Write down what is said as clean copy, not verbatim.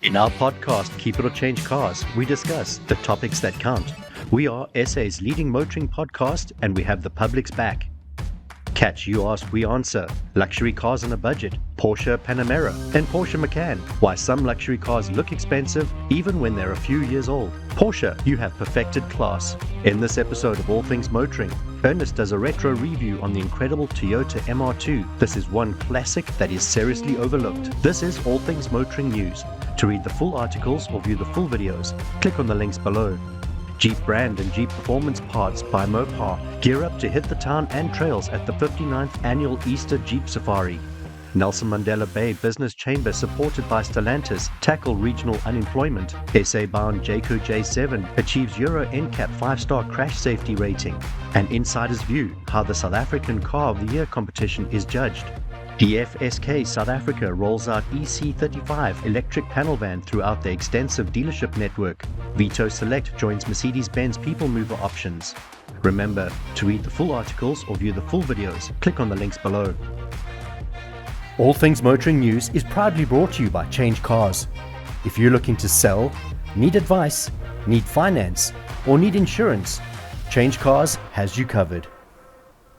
In our podcast, Keep It or Change Cars, we discuss the topics that count. We are SA's leading motoring podcast, and we have the public's back. Catch You Ask, We Answer, luxury cars on a budget, Porsche Panamera, and Porsche Macan. Why some luxury cars look expensive even when they're a few years old. Porsche, you have perfected class. In this episode of All Things Motoring, Ernest does a retro review on the incredible Toyota MR2. This is one classic that is seriously overlooked. This is All Things Motoring News. To read the full articles or view the full videos, click on the links below. Jeep brand and Jeep performance parts by Mopar gear up to hit the town and trails at the 59th annual Easter Jeep Safari. Nelson Mandela Bay Business Chamber, supported by Stellantis, tackle regional unemployment. SA-bound JCO J7 achieves Euro NCAP 5-star crash safety rating. An insider's view, how the South African Car of the Year competition is judged. DFSK South Africa rolls out EC35 electric panel van throughout their extensive dealership network. Vito Select joins Mercedes-Benz People Mover options. Remember, to read the full articles or view the full videos, click on the links below. All Things Motoring News is proudly brought to you by CHANGECARS. If you're looking to sell, need advice, need finance, or need insurance, CHANGECARS has you covered.